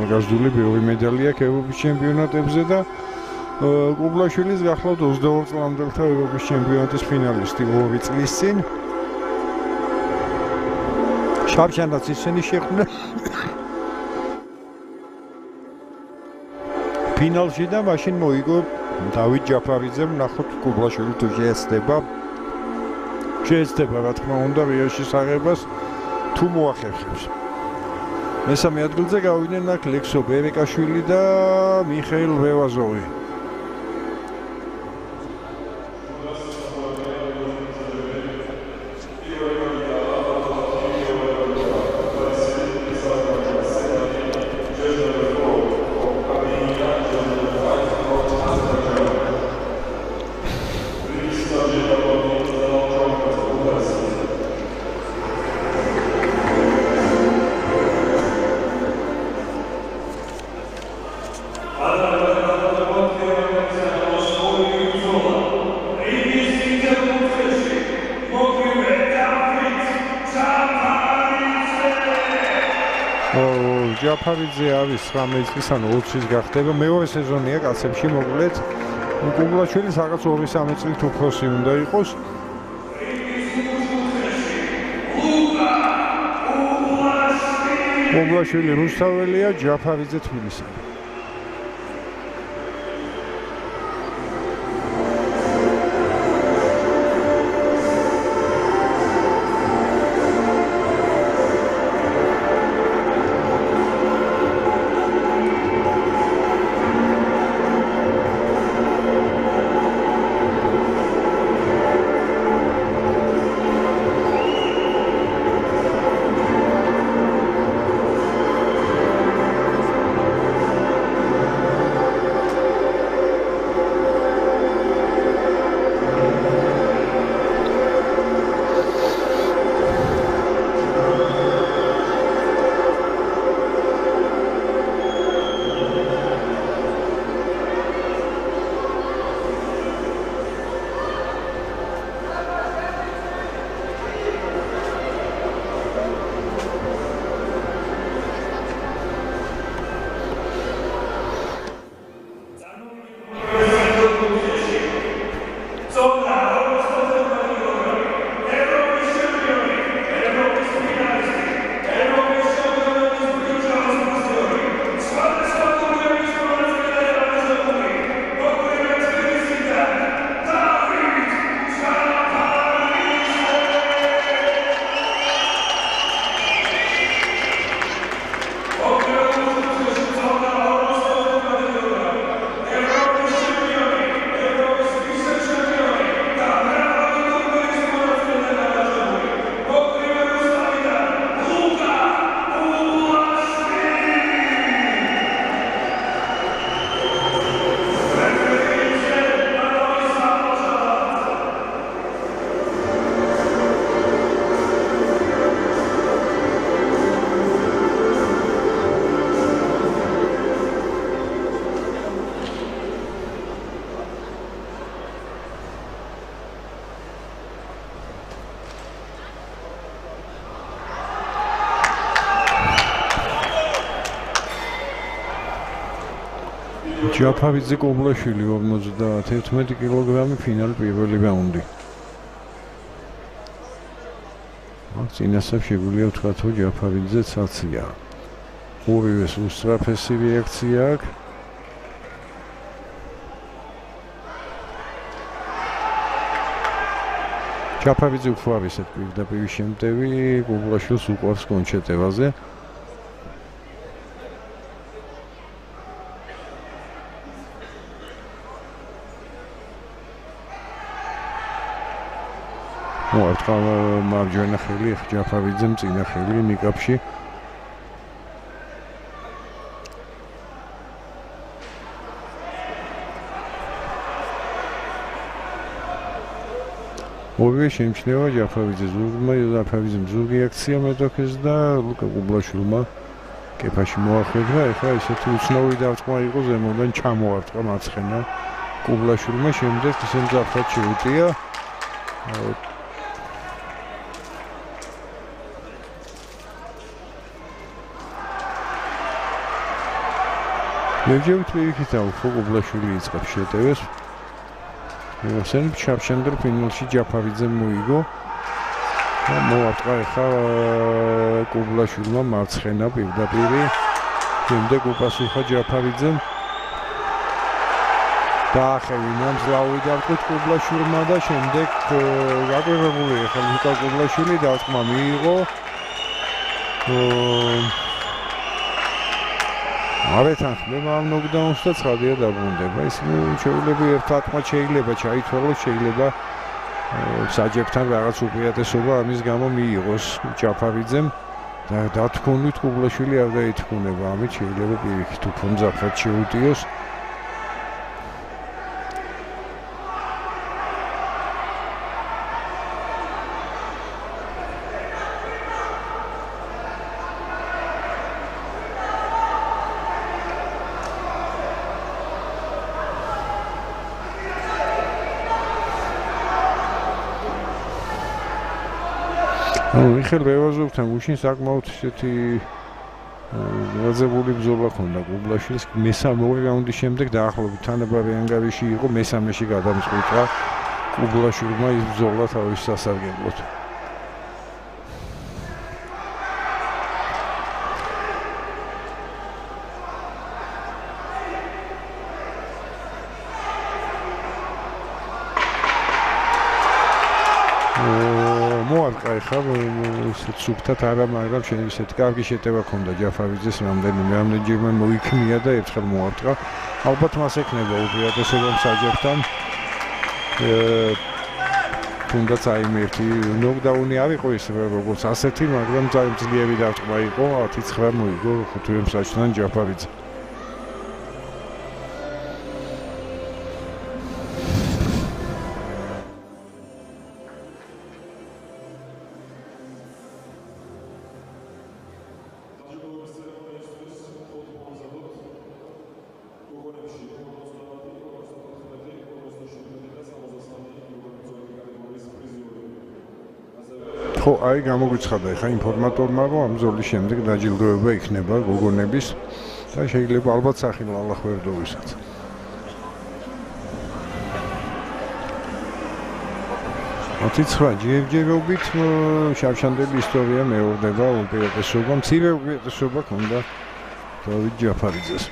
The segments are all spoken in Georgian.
ახალგაზრდული ბევრი მედალი აქვს ევროპის ჩემპიონატებზე და კუბლაშვილის გახლავთ 22 წლამდელთა ევროპის ჩემპიონატის ფინალისტი 2 წლის წინ. შავშანაც ისინი შეხვდნენ ფინალში და მაშინ მოიგო დავით ჯაფარიძემ. ნახოთ კუბლაშვილი თუ შეეცდება რა თქმა უნდა რიოში საღებას თუ მოახერხებს. მესამე ადგილზე გავიდნენ აქ ლექსო ბერეკაშვილი და მიხეილ ვევაზოვი. ჯაფარიძე არის 19 წლის ან 20 წლის გახდება. მეორე სეზონია კაცებში მოკლედ. კუბლაშვილის რაღაც 2-3 წლით უფროსი უნდა იყოს. კუბლაშვილი რუსთაველია, ჯაფარიძე თბილისელი. ჯაფარიძე კუბლაშვილი 51 კილოგრამი ფინალი პირველი რაუნდი. წინასწარ შეგვიძლია ვთქვათ, რომ ჯაფარიძე ცაცია. ორივეს უსწრაფესი რეაქცია აქვს. ჯაფარიძე უფრო არის ეს პირდაპირ შემტევი, კუბლაშვილს უყვარს კონჩეტევაზე. ერთხელ მარჯვენა ხელი ჯაფარიძემ წინა ხელი ნიკაპში. ორივე შეიმჩნევა ჯაფარიძემ ზურგი აქცია მეტოქეს და ლუკა კუბლაშვილმა კეფაში მოახვედრა. ეხლა ესეთი უცნაური დარტყმა იყო, ზემოდან ჩამოარტყა მარცხენა კუბლაშვილმა, შემდეგ ისინი ძაფრად შეუტია. Երջևით վերիքից աղուխո Կուբլաշուլի իծղապ շետևես Սենիպ շապշանդր պինոլշի ճապավիձեմ մույգո Մոատղա էխա Կուբլաշուլմա մարցխենա պիրդապիրի Հիմդեկ ուպասույխա ճապավիձեմ Դախևինամ զլավույ դավկոտ Կուբլաշուլմա դա շեմդեկ գագորևուլի էխա լուկա Կուբլաշուլի դավկմա միიღո Արեթան խմեմ նոկդաունստա ծխադիա դաբունդ է, բայց չեուլեբու երթատմա չեիլեբա, չայի թորլով չեիլեբա սաջեպտան վաղաց ուպիրատեսովա ամիս գամո մի եղոս ճապավիձեմ դա թքոնույթ կուբլաշուլի ավդայի թքոն է վամի չեիլեբա պիրիքի թուփում զապրատ չեուտիոս Იხელ ვევაზობთან გუშინ საკმაოდ ისეთი გაზებული ბრძოლა ქონდა კუბლაშვილს მესამე რაუნდის შემდეგ დაახლოებით თანაბარი ანგარიში იყო მესამეში გადამწყვიტა კუბლაშვილმა ის ბრძოლა თავის სასარგებლოდ მოარყა ეხლა ისეთ სუფთად არა, მაგრამ შენ ისეთი კარგი შეტევა ქონდა ჯაფავიძეს რამდენჯერმე მოიქმნია და ერთხელ მოარტყა. ალბათ მას ეკნება უპირატესობა საჯებთან. თუნდაც აი ერთი ნოკდაუნი არ იყო ის როგორც ასეთი, მაგრამ ძლიერი დარტყმა იყო, 10-9 მოიგო 5 მსაჯთან ჯაფავიძე. ხო, აი გამოგვიცხადა ხა ინფორმატორმა, რომ ამ ბრძოლის შემდეგ დაჯილდოება იქნება გოგონების და შეიძლება ალბათ სახილ ალახვერდოვისაც. ჯერჯერობით შავშანდელი ისტორია მეორდება უპირატესობა, მცირე უპირატესობა ქონდა დავით ჯაფარიძეს.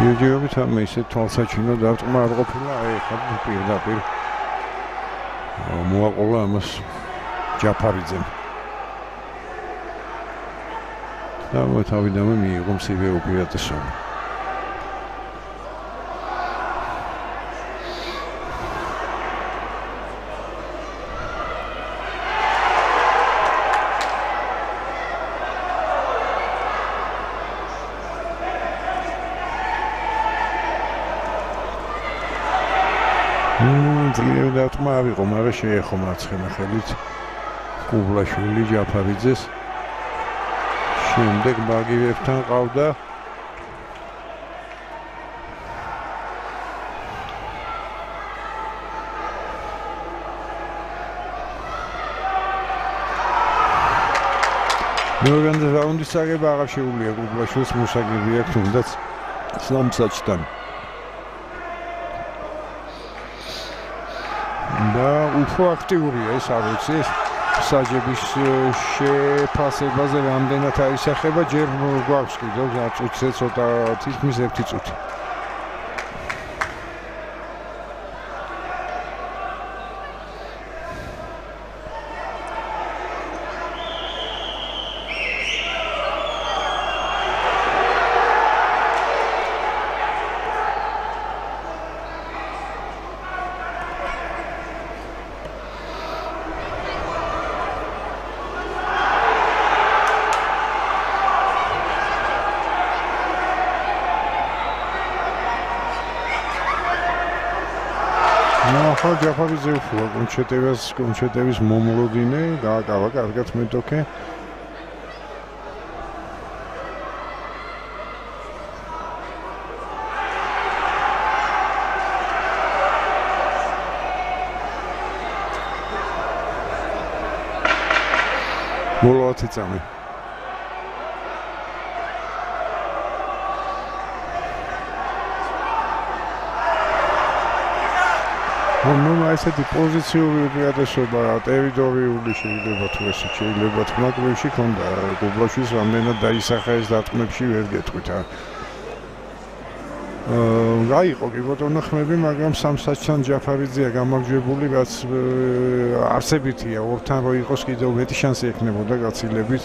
ჯერჯერობით ამ ისეთ თვალსაჩინო დარტყმა არ ყოფილა, აი ხა პირდაპირ მოაყოლა ამას ჯაფარიძემ. და თავიდანვე მიიღო მცირე უპირატესობა. ძლიერი დარტყმა არ იყო, მაგრამ შეეხო მარცხენა ხელით კუბლაშვილი ჯაფარიძეს. შემდეგ ბაგირებთან ყავდა მეორე რაუნდის აღება აღარ შეუძლია კუბლაშვილს მოსაგები აქვს თუნდაც სამსაჯთან. და უფრო აქტიურია ეს არ ვიცი საჯების შეფასებაზე რამდენად აისახება ჯერ გვაქვს კიდევ 10 წუთზე ცოტა თითქმის 1 წუთი. ახლა ჯაფარიძე უფლა კონჩეტევის მომლოდინე გააკავა კარგად მეტოქე. ბოლო 10 წამი. ნუ ესეთი პოზიციური უპირატესობა ტერიტორიული შეიძლება თუ ესე შეიძლება თქმა კლუბში ქონდა გუბლაშვილს რამდენად დაისახა ეს დარტყმებში ვერ გეტყვით გაიყო კი ბატონო ხმები მაგრამ სამსაჯთან ჯაფარიძეა გამარჯვებული რაც არსებითია ორთან რო იყოს კიდევ მეტი შანსი ექნებოდა გაცილებით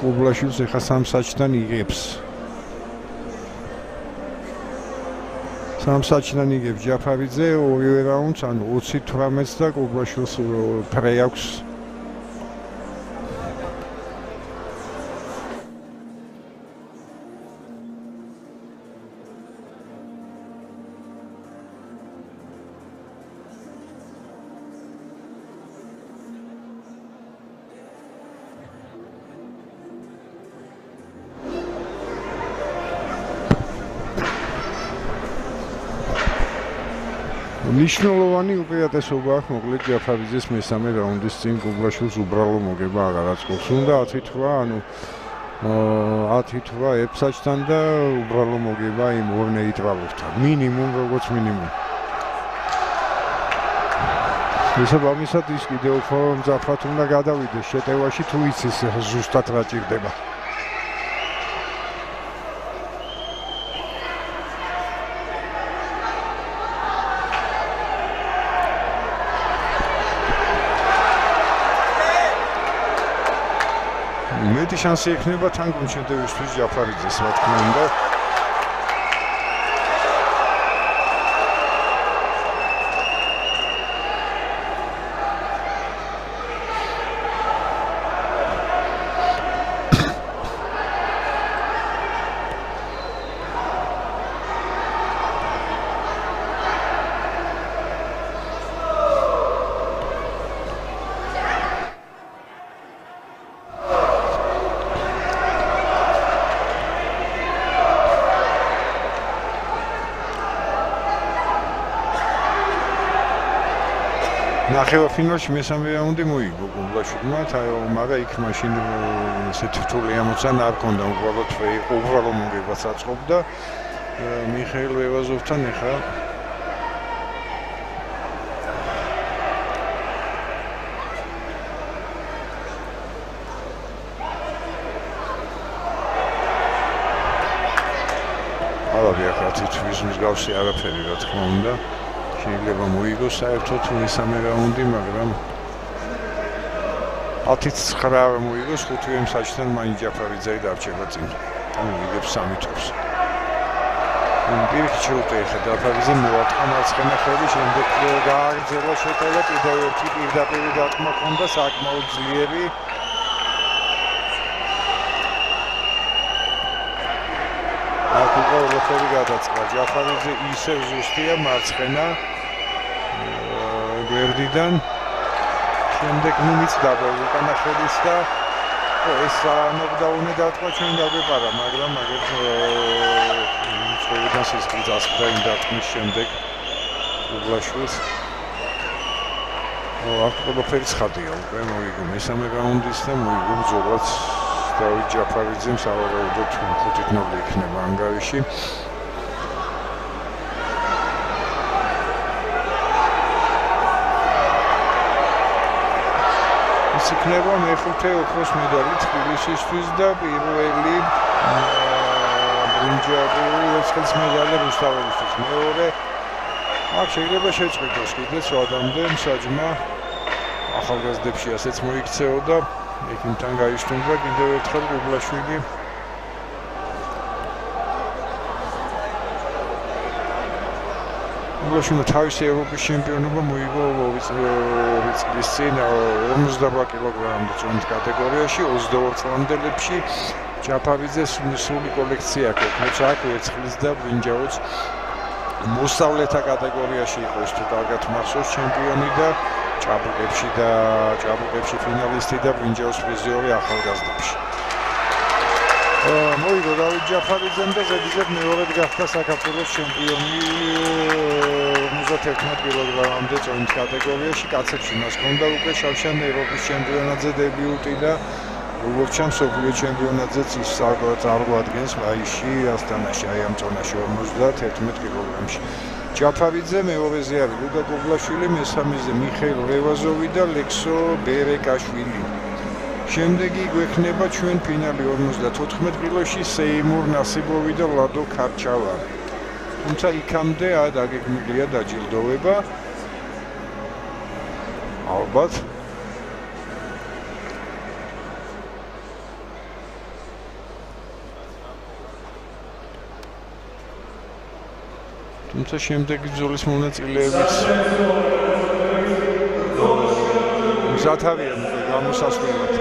გუბლაშვილს ეხა სამსაჯთან იღებს სამსაჯთან იგებს ჯაფარიძე ორივე რაუნდს ანუ 20-18 და გუბლაშვილს ფრე აქვს ნიშნულოვანი უპირატესობა აქვს მოკლედ ჯაფარიძეს მესამე რაუნდის წინ გუბლაშვილს უბრალო მოგება აღარ აწყობს. უნდა 10-8 ანუ 10-8 ეფსაჯთან და უბრალო მოგება იმ ორ ნეიტრალურთან. მინიმუმ როგორც მინიმუმ. შესაბამისად ის კიდევ უფრო მძაფრად უნდა გადავიდეს შეტევაში თუ იცის ზუსტად რა ჭირდება. მეტი შანსი ექნება თან კონჩენტევისთვის ჯაფარიძეს რა თქმა უნდა ნახევარფინალში მესამე რაუნდი მოიგო გუბლაშვილმა, მაგრამ იქ მაშინ ესეთ რთული ამოცანა არ ქონდა, უბრალოდ მოგებას აწყობდა მიხეილ ვევაზოვთან ეხა ალავი ახლა თითქმის მსგავსი არაფერი რა თქმა უნდა შეიძლება მოიგოს საერთოდ მესამე რაუნდი, მაგრამ 10-9 მოიგოს 5 მსაჯთან მაინც ჯაფარიძე დარჩება წინ. ანუ იგებს 3 თავს. პირიქით შეუტეხა ჯაფარიძე მოაწყა მარცხენა ხელი, შემდეგ გააგრძელა შეტევა, კიდევ ერთი პირდაპირ დარტყმა ჰქონდა საკმაოდ ძლიერი. აქ უკვე ყველაფერი გადაწყდა. ჯაფარიძე ისევ ზუსტია მარცხენა გვერდიდან. შემდეგ მიწდა უკანა ხელის და ეს ნოკდაუნი დარტყმა ჩვენ დაგვეპარა, მაგრამ მაგერ წვევიდან სისხლი დასხდა იმ დარტყმის შემდეგ გუბლაშვილს. აქ ყველაფერი ცხადია, უკვე მოიგო მესამე რაუნდის და მოიგო ბრძოლაც დავით ჯაფარიძემ სავარაუდოდ 5-0 იქნება ანგარიში. ის იქნება მეხუთე ოქროს მედალი თბილისისთვის და პირველი ბრინჯაოს ვერცხლის მედალი რუსთაველისთვის. მეორე აქ შეიძლება შეწყვიტოს კიდეც ვადამდე მსაჯმა ახალგაზრდებში ასეც მოიქცეოდა. იქნთან გაიშტუნდა კიდევ ერთხელ გუბლაშვილი. გუბლაშვილმა თავისი ევროპის ჩემპიონობა მოიგო 2 წლის წინ 58 კილოგრამის წონით კატეგორიაში 22 წლამდელებში. ჯაფარიძეს სრული კოლექცია აქვს, აქვს ვერცხლის და ბრინჯაოს მოსწავლეთა კატეგორიაში იყო ის თუ კარგად მახსოვს ჩემპიონი და ჭაბუკებში ფინალისტი და ბრინჯაოს პრიზიორი ახალგაზრდებში. მოიგო დავით ჯაფარიძემ და ზედიზედ მეორედ გახდა საქართველოს ჩემპიონი 51 კილოგრამამდე წონით კატეგორიაში. კაცებში მას ჰქონდა უკვე შავშან ევროპის ჩემპიონატზე დებიუტი და როგორც ჩანს მსოფლიო ჩემპიონატზეც ის წარმოადგენს მაისში ასტანაში აი ამ წონაში 51 კილოგრამში. ჯაფარიძე მეორეზე არის ლუკა გოგლაშვილი, მესამეზე მიხეილ რევაზოვი და ლექსო ბერეკაშვილი. შემდეგი გვექნება ჩვენ ფინალი 54 კილოში სეიმურ ნასიბოვი და ლადო ქარჩავა. თუმცა იქამდე დაგეგმილია დაჯილდოვება. ალბათ თუმცა შემდეგი ბრძოლის მონაწილეებიც მზად არიან გამოსასვლელად.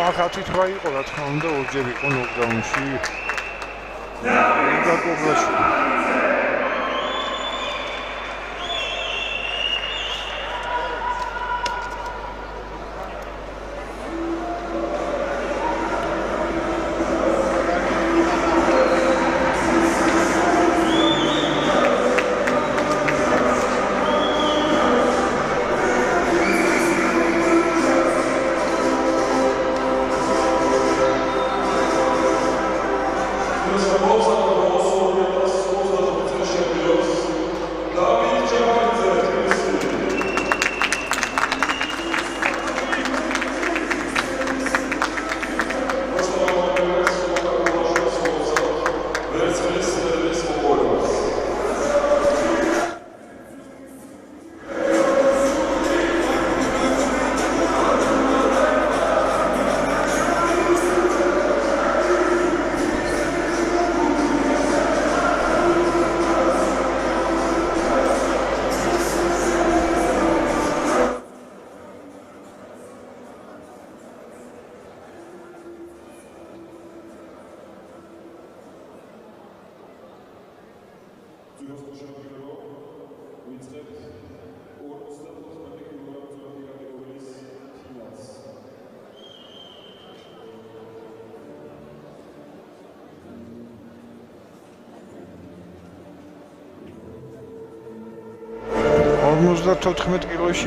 ახალით რა იყო რა თქმა უნდა ორჯერ იყო ნოკდაუნში ლუკა გოგლაშვილი. Almost 14 კილოში